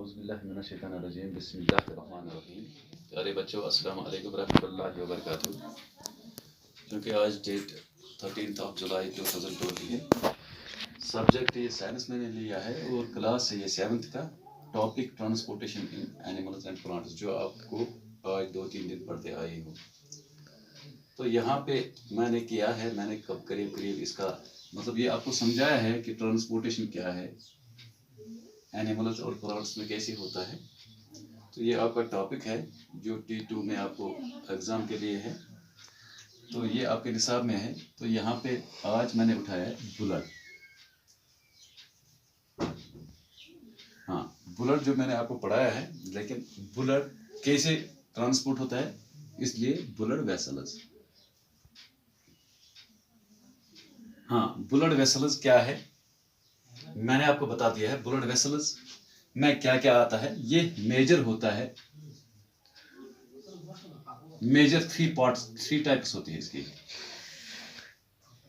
औज़ुबिल्लाहिमिनश्शैतानिर्रजीम बिस्मिल्लाहिर्रहमानिर्रहीम। प्यारे बच्चों, अस्सलाम वालेकुम रहमतुल्लाहि व बरकातुहू। क्योंकि आज डेट 13 जुलाई 2020 है, सब्जेक्ट ये साइंस मैंने लिया है और क्लास है ये 7th का। Topic transportation in animals and plants, जो आपको आज 2-3 दिन पढ़ते आए हो। तो यहाँ पे मैंने किया है, मैंने करीब करीब इसका मतलब ये आपको समझाया है कि ट्रांसपोर्टेशन क्या है, एनिमल्स और प्लांट्स में कैसे होता है। तो ये आपका टॉपिक है जो T2 में आपको एग्ज़ाम के लिए है, तो ये आपके निसाब में है। तो यहाँ पे आज मैंने उठाया है बुलट। हाँ, बुलट जो मैंने आपको पढ़ाया है, लेकिन बुलट कैसे ट्रांसपोर्ट होता है, इसलिए बुलट वेसल्स। हाँ, बुलट वेसल्स क्या है मैंने आपको बता दिया है। बुलट वेसल्स में क्या क्या आता है, ये मेजर होता है। मेजर 3 टाइप्स होती है इसकी,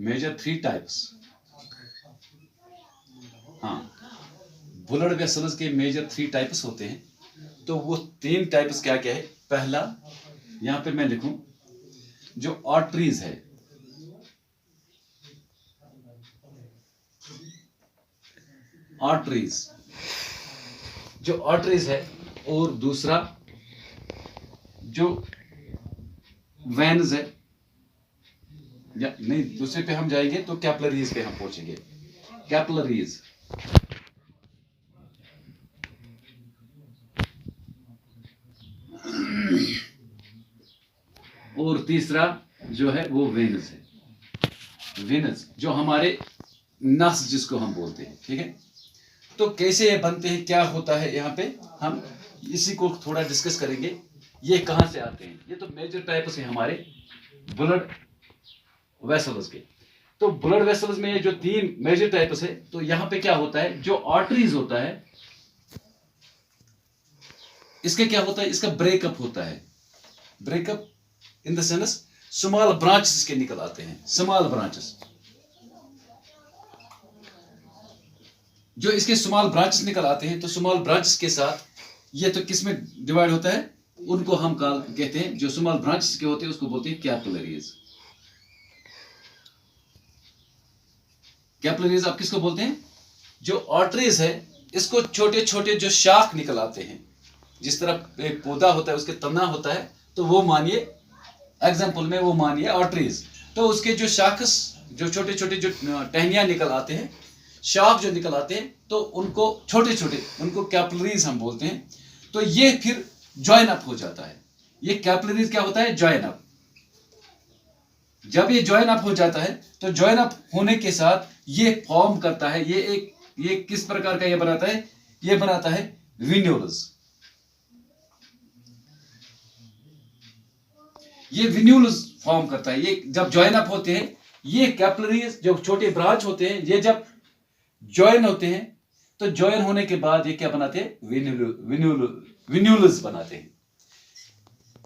मेजर 3 टाइप्स। हाँ, बुलट वेसल्स के मेजर 3 टाइप्स होते हैं। तो वो 3 टाइप्स क्या क्या है। पहला, यहां पे मैं लिखूं, जो आर्टरीज है, आर्टरीज जो आर्टरीज है, और दूसरा जो वेन्स है, या नहीं, दूसरे पे हम जाएंगे तो कैपिलरीज पे हम पहुंचेंगे। कैपिलरीज, और तीसरा जो है वो वेन्स है। वेन्स जो हमारे नस जिसको हम बोलते हैं, ठीक है। तो कैसे ये बनते हैं, क्या होता है, यहाँ पे हम इसी को थोड़ा डिस्कस करेंगे। ये कहाँ से आते हैं, ये तो मेजर टाइप्स हैं हमारे ब्लड वेसल्स के। तो ब्लड वेसल्स में ये जो 3 मेजर टाइप्स है, तो यहाँ पे क्या होता है, जो आर्टरीज होता है, इसके क्या होता है, इसका ब्रेकअप होता है। Breakup in the sense small branches के निकल आते हैं, स्मॉल ब्रांचेस। जो इसके स्मॉल ब्रांचेस निकल आते हैं, तो स्मॉल ब्रांचेस के साथ ये तो किस में डिवाइड होता है, उनको हम कहते हैं, जो स्मॉल ब्रांचेस के होते हैं उसको बोलते हैं कैपिलरीज। कैपिलरीज आप किसको बोलते हैं, जो आर्टरीज है, इसको छोटे छोटे जो शाख निकल आते हैं, जिस तरह एक पौधा होता है उसके तना होता है, तो वो मानिए एग्जाम्पल में वो मानिए आर्टरीज। तो उसके जो शाखस, जो छोटे छोटे जो टहनियां निकल आते हैं, शाख जो निकल आते हैं, तो उनको छोटे छोटे, उनको कैपिलरीज हम बोलते हैं। तो ये फिर जॉइन अप हो जाता है। ये कैपिलरीज क्या होता है, जॉइन अप। जब ये जॉइन अप हो जाता है, तो जॉइन अप होने के साथ ये फॉर्म करता है, ये किस प्रकार का ये बनाता है, ये बनाता है विन्यूल्स। ये विन्यूल्स फॉर्म करता है। ये जब जॉइन अप होते हैं, ये कैपिलरीज जो छोटे ब्रांच होते हैं, ये जब जॉइन होते हैं, तो जॉइन होने के बाद ये क्या बनाते हैं, विन्यूल्स बनाते हैं।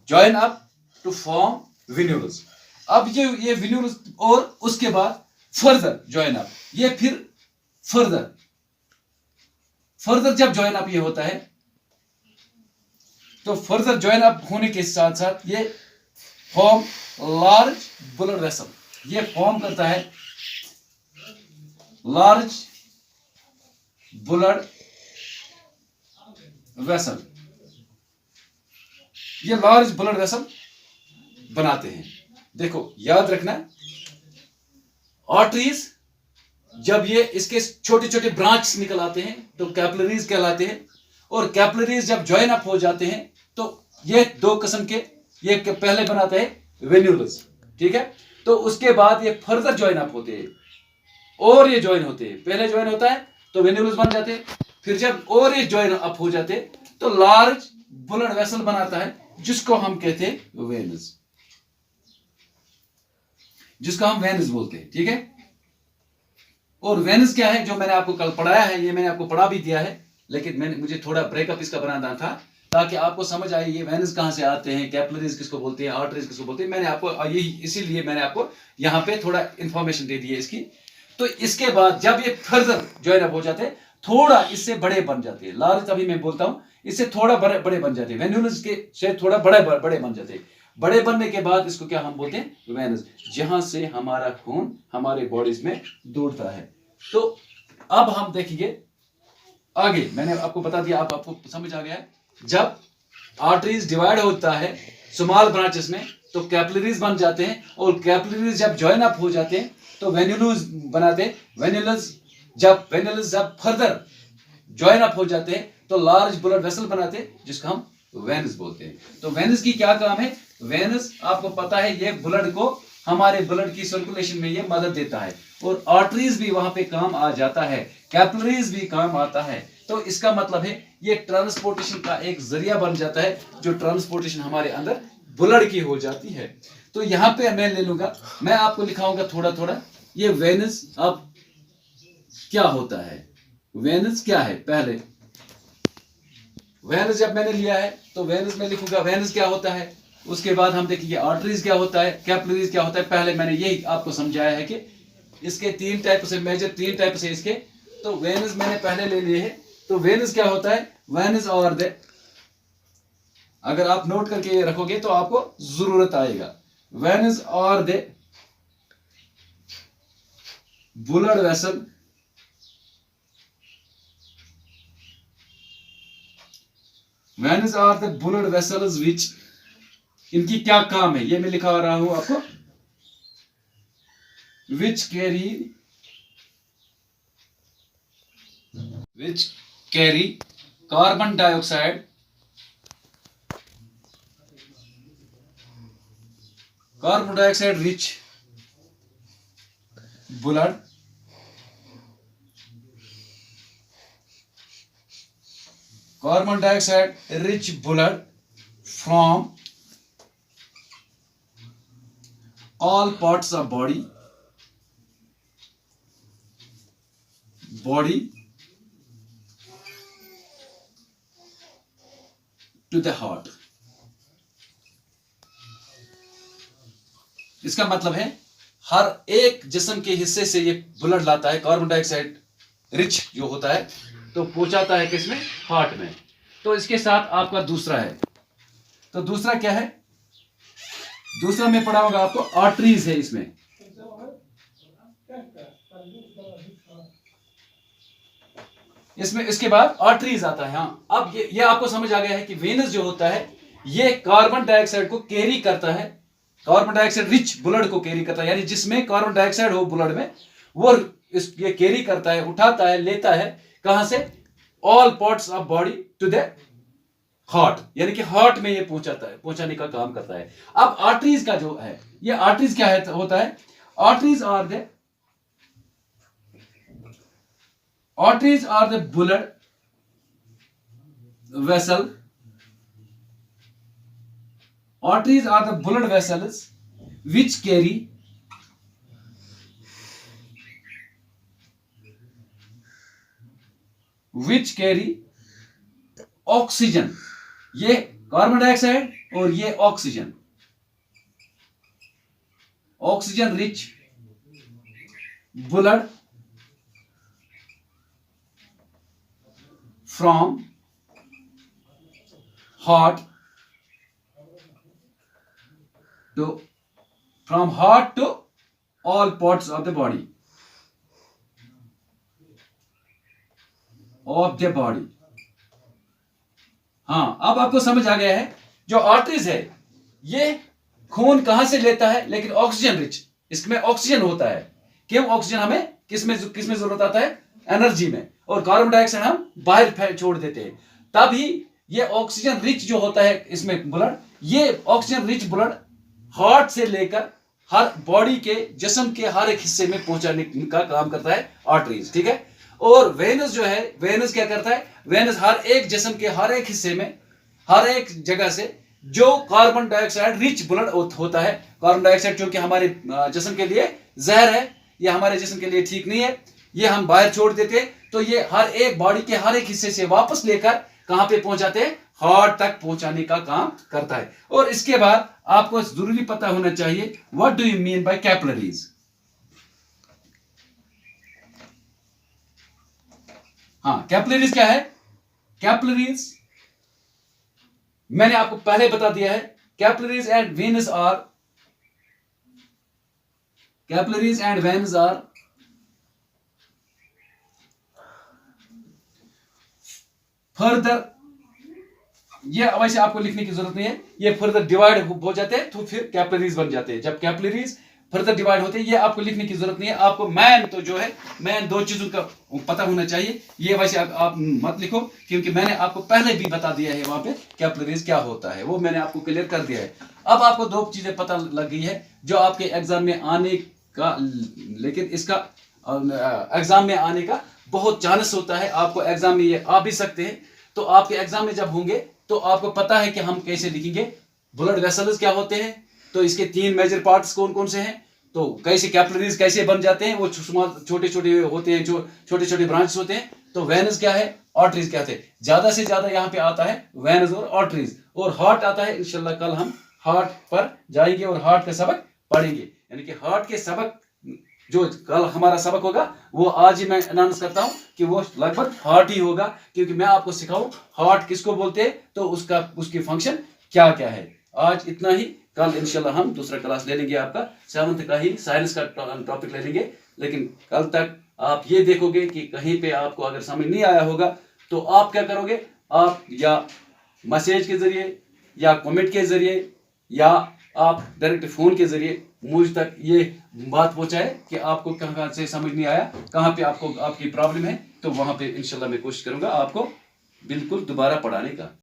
Join up to form venules. अब ये विन्यूल्स, और उसके बाद फर्दर जॉइन अप, ये फिर फर्दर जब जॉइन अप ये होता है, तो फर्दर जॉइन अप होने के साथ साथ ये फॉर्म लार्ज ब्लड वेसल। ये फॉर्म करता है लार्ज ब्लड वेसल। ये लार्ज ब्लड वेसल बनाते हैं। देखो याद रखना, आर्टरीज जब ये इसके छोटे छोटे ब्रांच निकल आते हैं, तो कैपिलरीज कहलाते हैं। और कैपिलरीज जब जॉइन अप हो जाते हैं, तो ये 2 किस्म के, ये पहले बनाते हैं वेन्यूल्स, ठीक है। तो उसके बाद ये फर्दर जॉइन अप होते हैं, और ये जॉइन होते हैं। पहले जॉइन होता है तो वेन्यूल्स बन जाते हैं, फिर जब और ये जॉइन अप हो जाते हैं, तो लार्ज ब्लड वेसल बनाता है, जिसको हम कहते हैं वेन्स, जिसको हम वेन्स बोलते हैं, ठीक है। और वेन्स क्या है, जो मैंने आपको कल पढ़ाया है, ये मैंने आपको पढ़ा भी दिया है, लेकिन मुझे थोड़ा ब्रेकअप इसका बनाना था, ताकि आपको समझ आए ये वेन्स कहां से आते हैं, कैपिलरीज किसको बोलते हैं, आर्टरीज किसको बोलते हैं। मैंने आपको यही, इसीलिए मैंने आपको यहाँ पे थोड़ा इंफॉर्मेशन दे दी है इसकी। तो इसके बाद जब ये फर्दर जॉइन अप हो जाते हैं, थोड़ा इससे बड़े बन जाते हैं। लार्ज अभी मैं बोलता हूं, इससे थोड़ा बड़े बड़े बन जाते हैं। वेन्यूल्स के से थोड़ा बड़े बड़े बन जाते हैं। बड़े बनने के बाद इसको क्या हम बोलते हैं? वेनस, जहां से हमारा खून हमारे बॉडीज में दौड़ता है। तो अब हम देखेंगे आगे। मैंने आपको बता दिया, आपको समझ आ गया है। जब आर्टरीज डिवाइड होता है स्मॉल ब्रांचेस में तो कैपिलरीज बन जाते हैं, और कैपिलरीज जब जॉइन अप हो जाते हैं तो वेन्यूल्स बनाते हैं। वेन्यूल्स जब फर्दर जॉइन अप हो जाते हैं तो लार्ज ब्लड वेसल बनाते हैं, जिसको हम वेन्स बोलते हैं। तो वेन्स की क्या काम है? वेन्स आपको पता है ये ब्लड को, हमारे ब्लड की सर्कुलेशन में ये मदद देता है, और आर्टरीज भी वहां पे काम आ जाता है, कैपिलरीज भी काम आता है। तो इसका मतलब है ये ट्रांसपोर्टेशन का एक जरिया बन जाता है, जो ट्रांसपोर्टेशन हमारे अंदर ब्लड की हो जाती है। तो यहाँ पे मैं ले लूंगा, मैं आपको लिखाऊंगा थोड़ा थोड़ा ये वेनस अब क्या होता है। वेनस क्या है? पहले वेनस जब मैंने लिया है तो वेनस में लिखूंगा वेनस क्या होता है। उसके बाद हम देखेंगे आर्टरीज क्या होता है, कैपिलरीज क्या होता है। पहले मैंने यही आपको समझाया है कि इसके तीन टाइप से, मेजर तीन टाइप से इसके। तो वेनस मैंने पहले ले लिए है। तो वेनस क्या होता है? वेनस और द, अगर आप नोट करके ये रखोगे तो आपको जरूरत आएगा। वेनस और the blood vessel, veins are the blood vessels which, इनकी क्या काम है ये मैं लिखा रहा हूं आपको। Which carry carbon dioxide, carbon dioxide rich blood, carbon dioxide rich blood from all parts of body to the heart। इसका मतलब है हर एक जिस्म के हिस्से से ये ब्लड लाता है, कार्बन डाइऑक्साइड रिच जो होता है, तो पहुंचाता है किसमें? हार्ट में। तो इसके साथ आपका दूसरा है। तो दूसरा क्या है? दूसरा मैं पढ़ाऊंगा आपको, आर्टरीज है इसमें। इसके बाद आर्टरीज आता है। हाँ, अब ये आपको समझ आ गया है कि वेनस जो होता है ये कार्बन डाइऑक्साइड को कैरी करता है, कार्बन डाइऑक्साइड रिच ब्लड को कैरी करता है, यानी जिसमें कार्बन डाइऑक्साइड हो ब्लड में, वो ये कैरी करता है, उठाता है, लेता है कहां से? All parts of body to the heart, यानी कि हार्ट में ये पहुंचाने का काम करता है। अब आर्टरीज का जो है, ये आर्टरीज क्या है होता है? Arteries are the blood vessel, arteries are the blood vessels which carry oxygen, ये कार्बन डाइऑक्साइड और ये oxygen rich blood from heart to all parts of the body हाँ, अब आपको समझ आ गया है। जो आर्टरीज है ये खून कहां से लेता है, लेकिन ऑक्सीजन रिच, इसमें ऑक्सीजन होता है। क्यों? ऑक्सीजन हमें किसमें जरूरत आता है? एनर्जी में। और कार्बन डाइऑक्साइड हम बाहर छोड़ देते हैं। तभी ये ऑक्सीजन रिच जो होता है इसमें ब्लड, ये ऑक्सीजन रिच ब्लड हार्ट से लेकर हर बॉडी के, जिस्म के हर एक हिस्से में पहुंचाने का काम करता है आर्टरीज। ठीक है। और वेनस जो है, वेनस क्या करता है? वेनस हर एक जिस्म के हर एक हिस्से में, हर एक जगह से जो कार्बन डाइऑक्साइड रिच ब्लड होता है, कार्बन डाइऑक्साइड क्योंकि हमारे जिस्म के लिए जहर है, ये हमारे जिस्म के लिए ठीक नहीं है, ये हम बाहर छोड़ देते, तो ये हर एक बॉडी के हर एक हिस्से से वापस लेकर कहां पे पहुंचाते हैं? हार्ट तक पहुंचाने का काम करता है। और इसके बाद आपको जरूरी पता होना चाहिए, what do you mean by capillaries? हाँ, कैपिलरीज क्या है? कैपिलरीज मैंने आपको पहले बता दिया है, capillaries and veins are further, ये वैसे आपको लिखने की जरूरत नहीं है, ये फर्दर डिवाइड हो जाते हैं तो फिर कैपिलरीज बन जाते हैं। जब कैपिलरीज फर्दर डिवाइड होते हैं, ये आपको लिखने की जरूरत नहीं है। आपको मैन तो जो है, मैन दो चीजों का पता होना चाहिए। ये वैसे आप मत लिखो, क्योंकि मैंने आपको पहले भी बता दिया है वहां पे कैपिलरीज क्या होता है, वो मैंने आपको क्लियर कर दिया है। अब आपको दो चीजें पता लग गई है जो आपके एग्जाम में आने का, लेकिन इसका एग्जाम में आने का बहुत चांस होता है। आपको एग्जाम में ये आ भी सकते हैं, तो आपके एग्जाम में जब होंगे तो आपको पता है कि हम कैसे लिखेंगे। ब्लड वेसल्स क्या होते हैं, तो इसके 3 मेजर पार्ट्स कौन कौन से हैं, तो कैसे कैपिलरीज कैसे बन जाते हैं, वो छोटे छोटे होते हैं, जो छोटे छोटे ब्रांच होते हैं। तो वेन्स क्या है, आर्टरीज क्या है। ज्यादा से ज्यादा यहाँ पे आता है वेन्स और आर्टरीज, और हार्ट आता है। इंशाल्लाह कल हम हार्ट पर जाएंगे और हार्ट का सबक पढ़ेंगे, यानी कि हार्ट के सबक जो कल हमारा सबक होगा वो आज ही मैं अनाउंस करता हूं कि वो लगभग हार्ट ही होगा, क्योंकि मैं आपको सिखाऊं हार्ट किसको बोलते हैं, तो उसकी फंक्शन क्या क्या है। आज इतना ही, कल इंशाल्लाह हम दूसरा क्लास ले लेंगे, आपका 7th का ही साइंस का टॉपिक ले लेंगे। लेकिन कल तक आप ये देखोगे कि कहीं पे आपको अगर समझ नहीं आया होगा तो आप क्या करोगे, आप या मैसेज के जरिए या कमेंट के जरिए या आप डायरेक्ट फोन के जरिए मुझ तक ये बात पहुंचाए कि आपको कहाँ से समझ नहीं आया, कहाँ पे आपको आपकी प्रॉब्लम है। तो वहां पे इंशाल्लाह मैं कोशिश करूंगा आपको बिल्कुल दोबारा पढ़ाने का।